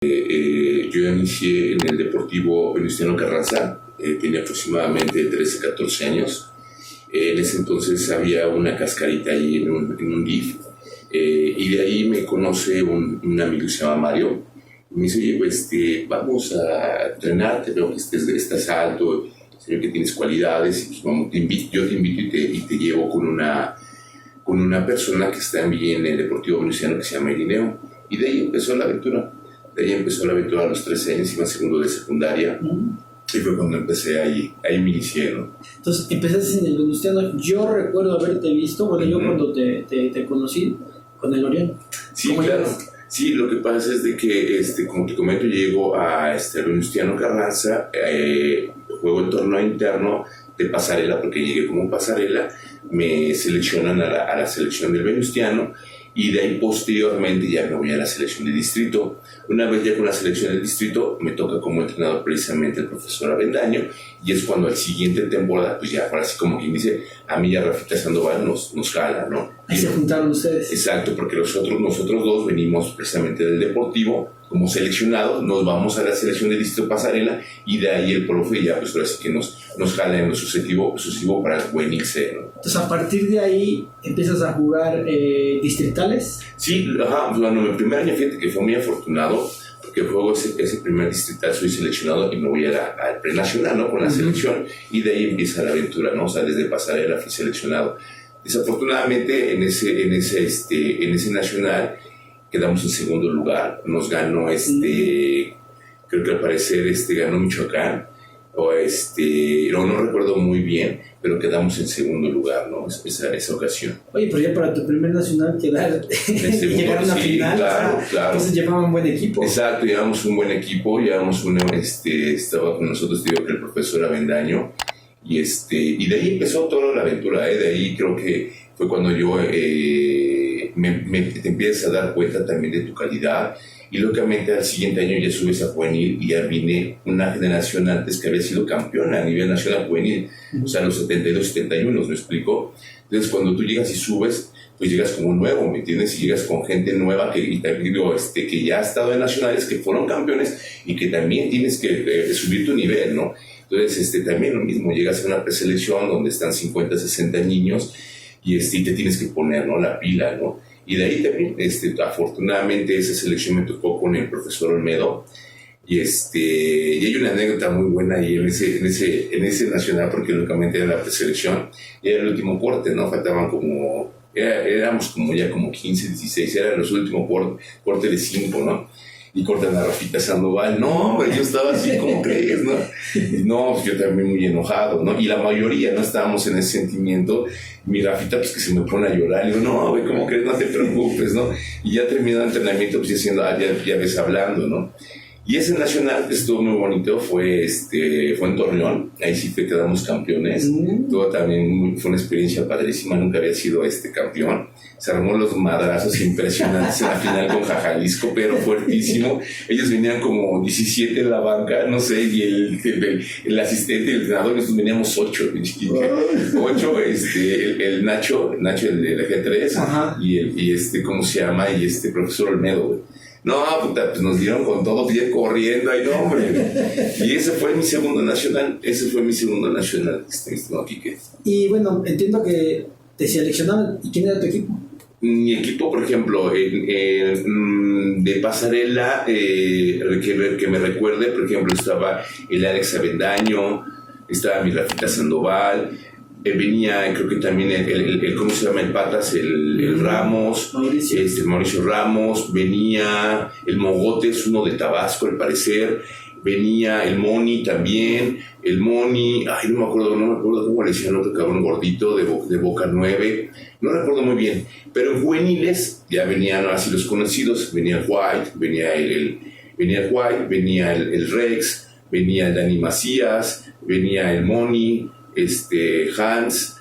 Yo inicié en el Deportivo Venustiano Carranza, tenía aproximadamente 13, 14 años. En ese entonces había una cascarita ahí en un DIF, y de ahí me conoce un amigo que se llama Mario. Y me dice, oye, pues, vamos a entrenarte, veo que estás alto, sé que tienes cualidades, y pues vamos, yo te invito y te llevo con una persona que está en el Deportivo Venustiano que se llama Irineo. Y de ahí empezó la aventura. De ahí empezó la aventura a los 13 años, iba a segundo de secundaria. Y fue cuando empecé ahí me inicié, ¿no? Entonces empezaste en el Venustiano. Yo recuerdo haberte visto, bueno, yo cuando te conocí con el Orión. Sí, claro. Sí, lo que pasa es de que, como te comento, llego a Venustiano Carranza, juego el torneo interno de pasarela, porque llegué como pasarela, me seleccionan a la selección del Venustiano, y de ahí posteriormente ya me voy a la selección de distrito. Una vez ya con la selección del distrito me toca como entrenador precisamente el profesor Avendaño, y es cuando al siguiente temporada, pues ya ahora sí como quien dice, a mí ya Rafita Sandoval nos jala, ¿no? Ahí se juntaron ustedes. Exacto, porque nosotros dos venimos precisamente del Deportivo como seleccionados, nos vamos a la selección de distrito pasarela, y de ahí el profe ya pues ahora sí que nos jala en lo sucesivo para el buen ICE, ¿no? Entonces a partir de ahí empiezas a jugar distritales. Sí, bueno, mi primer año, fíjate que fue muy afortunado, porque juego ese primer distrital, soy seleccionado y me voy al prenacional, ¿no? Con la selección, y de ahí empieza la aventura, ¿no? O sea, desde pasarela fui seleccionado. Desafortunadamente en ese nacional quedamos en segundo lugar, nos ganó creo que al parecer ganó Michoacán, o no recuerdo muy bien, pero quedamos en segundo lugar, ¿no? Esa ocasión. Oye, pero ya para tu primer nacional quedar y llegar a una final, claro. Entonces llevaban un buen equipo. Exacto, llevamos un buen equipo, estaba con nosotros, digo, que el profesor Avendaño, y de ahí empezó toda la aventura, de ahí creo que fue cuando yo te empiezas a dar cuenta también de tu calidad. Y lógicamente al siguiente año ya subes a juvenil, y ya vine una generación antes que había sido campeona a nivel nacional juvenil, o sea, los 72, 71, ¿me explico? Entonces cuando tú llegas y subes, pues llegas como nuevo, ¿me entiendes? Y llegas con gente nueva que ya ha estado en nacionales, que fueron campeones, y que también tienes que subir tu nivel, ¿no? Entonces también lo mismo, llegas a una preselección donde están 50, 60 niños, y te tienes que poner, ¿no? La pila, ¿no? Y de ahí también, afortunadamente, esa selección me tocó con el profesor Olmedo. Y hay una anécdota muy buena ahí en ese nacional, porque lógicamente era la preselección, y era el último corte, ¿no? Faltaban éramos como ya como 15, 16, era los últimos corte de 5, ¿no? Y cortan a Rafita Sandoval. No, hombre, yo estaba así, ¿cómo crees, no? Y no, pues yo también muy enojado, ¿no? Y la mayoría no estábamos en ese sentimiento. Mi Rafita, pues que se me pone a llorar. Y digo, no, güey, ¿cómo crees? No te preocupes, ¿no? Y ya terminado el entrenamiento, pues ya ves hablando, ¿no? Y ese nacional estuvo muy bonito, fue en Torreón, ahí sí quedamos campeones. Todo también fue una experiencia padrísima, nunca había sido campeón. Se armó los madrazos impresionantes en la final con Jalisco, pero fuertísimo. Ellos venían como 17 en la banca, no sé, y el asistente y el entrenador, nosotros veníamos 8, 8, el Nacho, el G3, y ¿cómo se llama? Y profesor Olmedo, güey. No, puta, pues nos dieron con todo, bien corriendo, ay no, hombre. Y ese fue mi segundo nacional, no, Quique. Y bueno, entiendo que te seleccionaron. ¿Y quién era tu equipo? Mi equipo, por ejemplo, de pasarela, que me recuerde, por ejemplo, estaba el Alex Avendaño, estaba mi Rafita Sandoval, venía, creo que también el ¿cómo se llama? El Patas, el Ramos, Mauricio Ramos, venía el Mogotes, uno de Tabasco al parecer, venía el Moni también, no me acuerdo cómo le decían, otro cabrón gordito de Boca 9, no recuerdo muy bien, pero en juveniles ya venían así los conocidos, venía el White, venía el Rex, venía el Dani Macías, venía el Moni, Hans,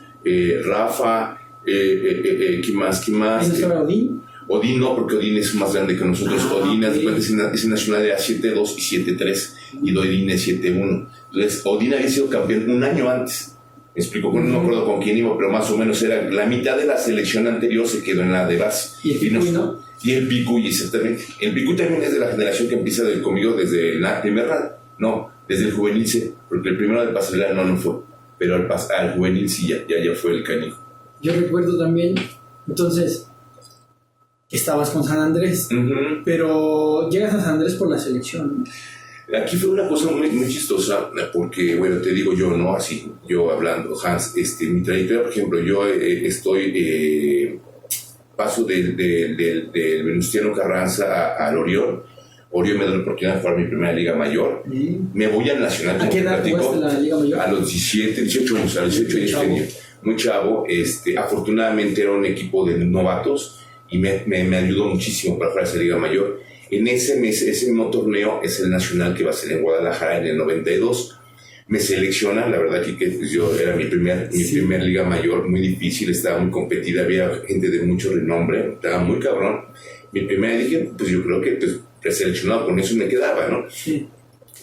Rafa, ¿qué más? ¿Quién estaba Odín? Odín no, porque Odín es más grande que nosotros. Odín ese nacional era 7-2 y 7-3, y Odín es 7-1. Entonces Odín había sido campeón un año antes. Me explico, no me acuerdo con quién iba, pero más o menos era la mitad de la selección anterior se quedó en la de base. Y el Picuy, ¿no? Y el Picuy, exactamente. El Picuy también es de la generación que empieza conmigo desde la primera, no, desde el juvenil C, porque el primero de pasarela no fue, pero al juvenil sí ya fue el canijo. Yo recuerdo también, entonces, que estabas con San Andrés, pero llegas a San Andrés por la selección, ¿no? Aquí fue una cosa muy, muy chistosa, porque, bueno, te digo yo, ¿no? Así, yo hablando, Hans, mi trayectoria, por ejemplo, yo paso del Venustiano Carranza al Orión. Orión me da la oportunidad de jugar mi primera Liga Mayor. Me voy al Nacional. ¿A qué edad jugaste la Liga Mayor? A los 18 años, tenía. Muy chavo. Afortunadamente era un equipo de novatos y me ayudó muchísimo para jugar esa Liga Mayor. En ese mismo torneo es el Nacional que va a ser en Guadalajara en el 92. Me selecciona, la verdad que pues yo era mi primer Liga Mayor, muy difícil, estaba muy competida, había gente de mucho renombre, estaba muy cabrón. Mi primera dije, pues yo creo que pues preseleccionado con eso me quedaba, ¿no? Sí.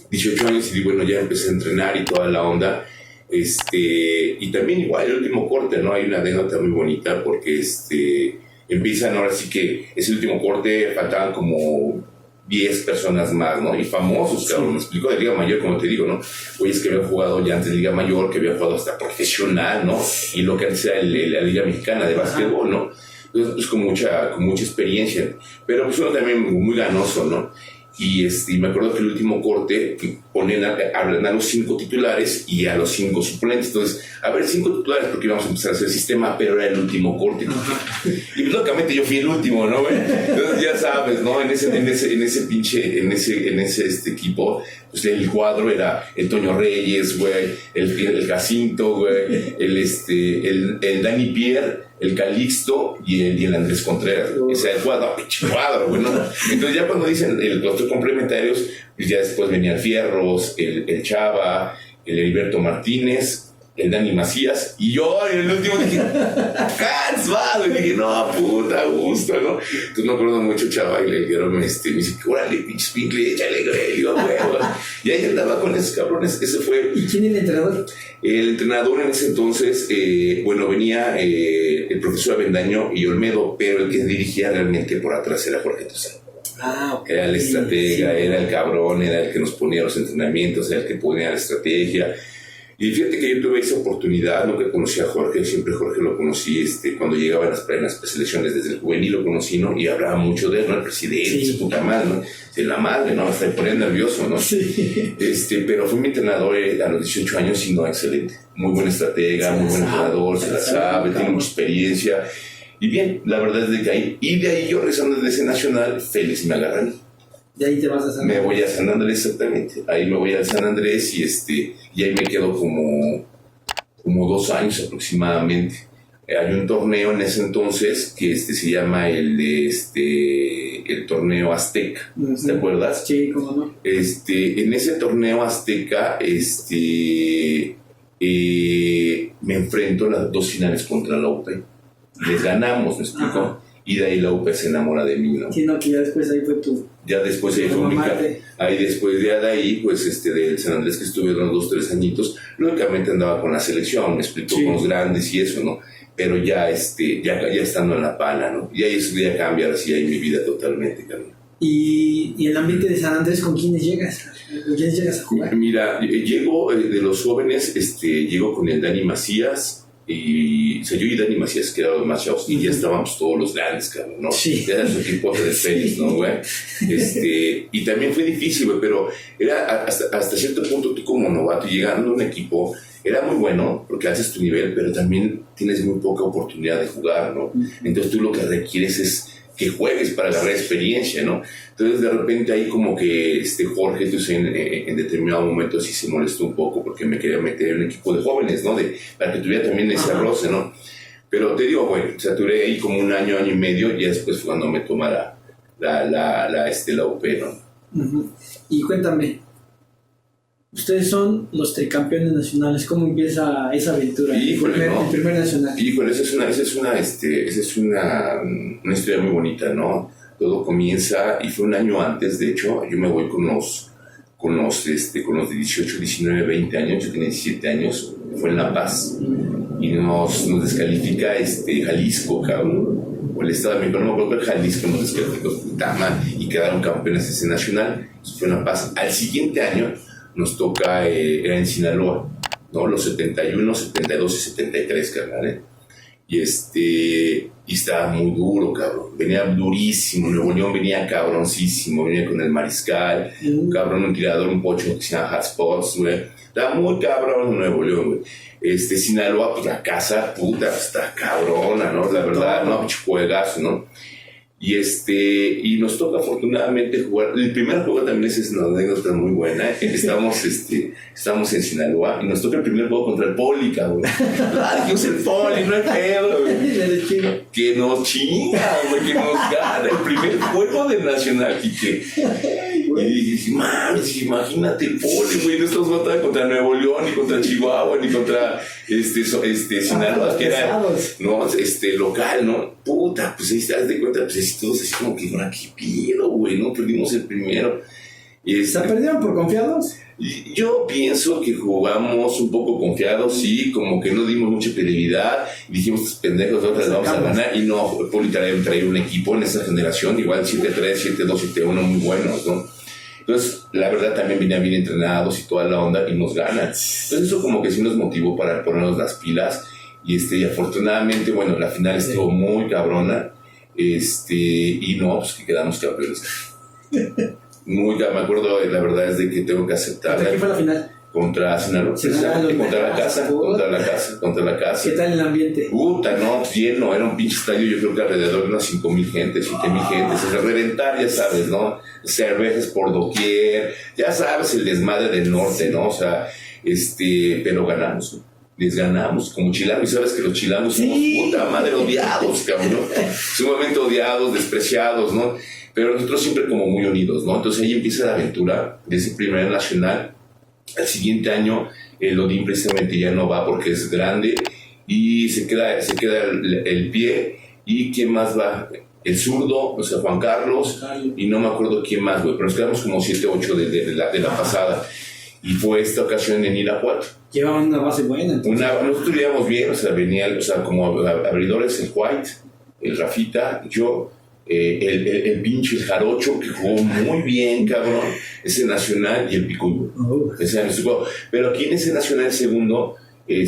18 años y bueno, ya empecé a entrenar y toda la onda. Y también igual el último corte, ¿no? Hay una anécdota muy bonita porque empiezan ahora sí que ese último corte faltaban como 10 personas más, ¿no? Y famosos, cabrón, me explico, de Liga Mayor, como te digo, ¿no? Güeyes que habían jugado ya antes de Liga Mayor, que habían jugado hasta profesional, ¿no? Y lo que antes era la Liga Mexicana de básquetbol, ¿no? Entonces, pues con mucha experiencia, pero pues uno también muy ganoso, ¿no? Y me acuerdo que el último corte ponen a los 5 titulares y a los 5 suplentes. Entonces, a ver, 5 titulares porque íbamos a empezar a hacer el sistema, pero era el último corte. Y lógicamente yo fui el último, ¿no, güey? Entonces ya sabes, ¿no? En ese equipo, pues el cuadro era el Toño Reyes, güey, el Jacinto, güey, el Dani Pierre, el Calixto y el Andrés Contreras. Ese era el cuadro, güey, ¿no? Entonces ya cuando dicen los tres complementarios, pues ya después venían Fierros, el Chava, el Heriberto Martínez, el Dani Macías, y yo en el último dije, cansado, y dije, no, puta, gusto, ¿no? Entonces me acuerdo mucho, Chava, y le dijeron, me dice, órale, pinche Pincle, échale, güey, digo, huevo. Y ahí andaba con esos cabrones, ese fue. ¿Y quién era el entrenador? El entrenador en ese entonces, venía el profesor Avendaño y Olmedo, pero el que dirigía realmente por atrás era Jorge Tosano. Okay. Era el estratega, era el cabrón, era el que nos ponía los entrenamientos, era el que ponía la estrategia. Y fíjate que yo tuve esa oportunidad, ¿no? Que conocí a Jorge, siempre Jorge lo conocí cuando llegaba en las preselecciones desde el juvenil, lo conocí, ¿no? Y hablaba mucho de él, ¿no? El presidente, su puta madre, ¿no? De la madre, ¿no? Hasta me ponía nervioso, ¿no? Sí. Pero fue mi entrenador a los 18 años y no, excelente. Muy buen estratega, muy buen entrenador, se la sabe, tiene mucha experiencia. Y bien, la verdad es de que ahí, y de ahí yo regresando desde ese Nacional, feliz me agarran. De ahí te vas a San Andrés. Me voy a San Andrés, exactamente. Ahí me voy a San Andrés y ahí me quedo como 2 años aproximadamente. Hay un torneo en ese entonces que se llama el torneo Azteca. ¿Te acuerdas? Sí, cómo no. En ese torneo Azteca, me enfrento a las 2 finales contra la UP. Les ganamos, ¿me explico? Ajá. Y de ahí la UP se enamora de mí, ¿no? Sí, no, que ya después ahí fue tu... Ya después ahí fue mi ahí después de ahí, pues del San Andrés que estuve unos 2-3 añitos, lógicamente andaba con la selección, me explicó, sí, con los grandes y eso, ¿no? Pero ya estando en la pana, ¿no? Y ahí eso ya cambia así ahí mi vida totalmente, ¿no? ¿Y el ambiente de San Andrés con quiénes llegas? ¿Con quiénes llegas a jugar? Mira, llego de los jóvenes, llego con el Dani Macías. Y yo y Dani Macías, que eran los más chavos, y ya estábamos todos los grandes, cabrón, ¿no? Sí. Ya era su equipo de Félix, ¿no, güey? Y también fue difícil, güey, pero era hasta cierto punto tú como novato, llegando a un equipo, era muy bueno, porque haces tu nivel, pero también tienes muy poca oportunidad de jugar, ¿no? Entonces tú lo que requieres es que juegues para agarrar experiencia, ¿no? Entonces de repente ahí como que Jorge entonces, en determinado momento sí se molestó un poco porque me quería meter en un equipo de jóvenes, ¿no? Para que tuviera también ese roce, ¿no? Pero te digo, bueno, o sea, duré ahí como un año y medio y después fue cuando me tomara la UP, ¿no? Uh-huh. Y cuéntame, ustedes son los tricampeones nacionales. ¿Cómo empieza esa aventura? Híjole, el primer nacional. Híjole, esa es una historia muy bonita, ¿no? Todo comienza, y fue un año antes, de hecho, yo me voy con los de 18, 19, 20 años, yo tenía 17 años, fue en La Paz, y nos descalifica Jalisco, cabrón, o el Estado de México, no me acuerdo, pero Jalisco nos descalificó Tama y quedaron campeones de ese nacional. Eso fue en La Paz. Al siguiente año nos toca, era en Sinaloa, ¿no? Los 71, 72 y 73, carnal, y estaba muy duro, cabrón. Venía durísimo. Nuevo León venía cabroncísimo. Venía con el Mariscal, un cabrón, un tirador, un pocho que se llama Hotspots, güey. Estaba muy cabrón Nuevo León, güey. Sinaloa, pues la casa, puta, está cabrona, ¿no? La verdad, no, juegazo, ¿no? Y nos toca afortunadamente jugar. El primer juego también es una anécdota muy buena. Estamos en Sinaloa y nos toca el primer juego contra el Poli, cabrón. Dios, el Poli, no hay pedo, güey. Que nos chinga, güey, que nos gana el primer juego del Nacional, Quique. Y dije, mames, imagínate el Poli, güey. No estamos batallando contra Nuevo León, ni contra Chihuahua, ni contra Sinaloa, que era local, ¿no? Puta, pues ahí te das de cuenta, pues todos así como que, ¿qué pido, güey? No perdimos el primero. ¿Se perdieron por confiados? Yo pienso que jugamos un poco confiados, sí, como que no dimos mucha credibilidad. Dijimos, estos pendejos, nosotros vamos a ganar. Y no, Poli traía un equipo en esa generación, igual 7-3, 7-2, 7-1, muy buenos, ¿no? Entonces, la verdad, también venían bien entrenados y toda la onda y nos ganan. Entonces, eso como que sí nos motivó para ponernos las pilas. Y afortunadamente, bueno, la final estuvo muy cabrona. Y no, pues que quedamos campeones. Me acuerdo, la verdad es de que tengo que aceptar. ¿Contra quién fue la final? Contra Sinaloa, contra la casa. ¿Qué tal el ambiente? Puta, no, lleno, era un pinche estadio, yo creo que alrededor de unas 5,000 gente, 7,000 gente, o sea, reventar, ya sabes, ¿no? Cervezas por doquier, ya sabes, el desmadre del norte, ¿no? O sea, pero ganamos, ¿no? Les ganamos como chilangos, y sabes que los chilangos somos puta madre odiados, cabrón, ¿no? Sumamente odiados, despreciados, ¿no? Pero nosotros siempre como muy unidos, ¿no? Entonces ahí empieza la aventura de ese primer nacional. Al siguiente año el Odín precisamente ya no va porque es grande y se queda el pie. ¿Y quién más va? El zurdo, o sea, Juan Carlos, y no me acuerdo quién más, güey, pero nos quedamos como 7-8 de la pasada. Y fue esta ocasión en Irapuato. Llevaban una base buena. Nosotros íbamos bien, o sea, como abridores el White, el Rafita, yo, el pinche, el Jarocho, que jugó muy bien, cabrón, ese nacional, y el Picuyo. Ese era nuestro juego. Pero aquí en ese nacional segundo, en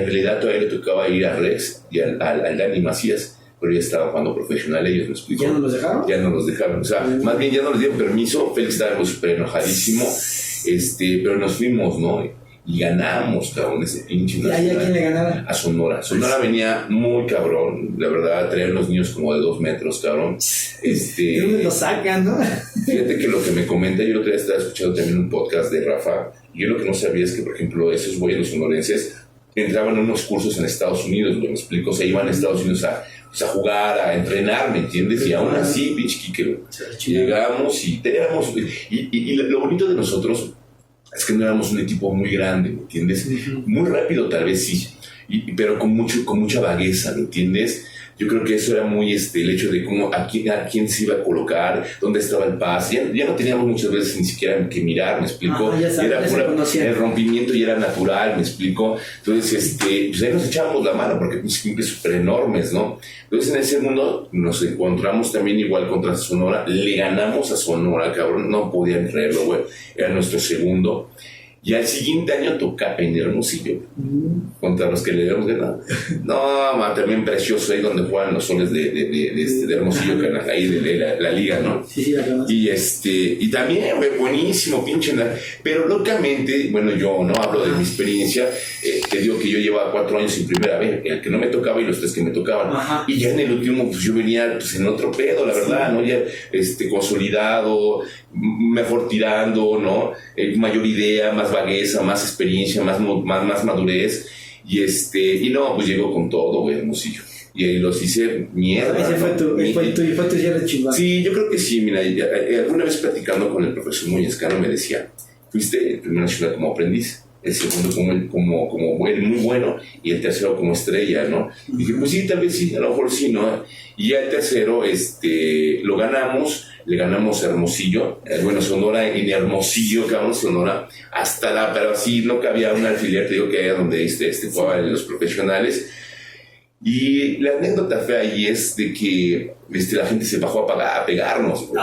realidad todavía le tocaba ir a Rex y al Dani Macías, pero ya estaban jugando profesional, ellos me explicó. ¿Ya no los dejaron? Ya no los dejaron, o sea, más bien ya no les dieron permiso. Félix estaba súper enojadísimo, pero nos fuimos, ¿no? Y ganamos, cabrón, ese pinche nacional. ¿Y a quién le ganaba? A Sonora. Sonora venía muy cabrón, la verdad, traían los niños como de 2 metros, cabrón. ¿De dónde lo sacan, no? Fíjate que lo que me comenta, yo el otro día estaba escuchando también un podcast de Rafa, y yo lo que no sabía es que, por ejemplo, esos güeyes sonorenses entraban a unos cursos en Estados Unidos, me explico, o sea, iban a Estados Unidos a jugar, a entrenar, ¿me entiendes? Y aún así, pinche Quique, llegamos y teníamos, y lo bonito de nosotros es que no éramos un equipo muy grande, ¿me entiendes? Muy rápido tal vez sí, pero con mucha vagueza, ¿me entiendes? Yo creo que eso era muy el hecho de cómo a quién se iba a colocar, dónde estaba el pase. Ya no teníamos muchas veces ni siquiera que mirar, me explico. Era el rompimiento y era natural, me explico. Entonces, pues ahí nos echábamos la mano porque pues siempre súper enormes, ¿no? Entonces en el segundo nos encontramos también igual contra Sonora, le ganamos a Sonora, cabrón, no podían creerlo, güey. Era nuestro segundo. Y al siguiente año toca en Hermosillo, contra los que le habíamos ganado. No, también precioso ahí donde juegan los Soles de Hermosillo, ahí de la liga, ¿no? Sí, la verdad. Y también, güey, buenísimo, pinche. Pero locamente, bueno, yo no hablo de mi experiencia, te digo que yo llevaba 4 años en primera vez, el que no me tocaba y los 3 que me tocaban. Ajá. Y ya en el último, pues yo venía pues, en otro pedo, la verdad, ¿no? Ya consolidado, mejor tirando, ¿no? Mayor idea, más vagueza, más experiencia, más madurez. Y no, pues llegó con todo, güey, Hermosillo. Y ahí los hice mierda. Ese fue tu cierre chingón. Sí, yo creo que sí. Mira, alguna vez platicando con el profesor Muñezcano me decía, fuiste el primero nacional como aprendiz, el segundo como muy bueno y el tercero como estrella, ¿no? Y dije, pues sí, tal vez sí, a lo mejor sí, ¿no? Y ya el tercero lo ganamos, le ganamos a Hermosillo, bueno, Sonora, en Hermosillo, cabrón, Sonora, pero así no cabía un alfiler, te digo que era donde jugaban los profesionales. Y la anécdota fea ahí es de que la gente se bajó a pegarnos, güey.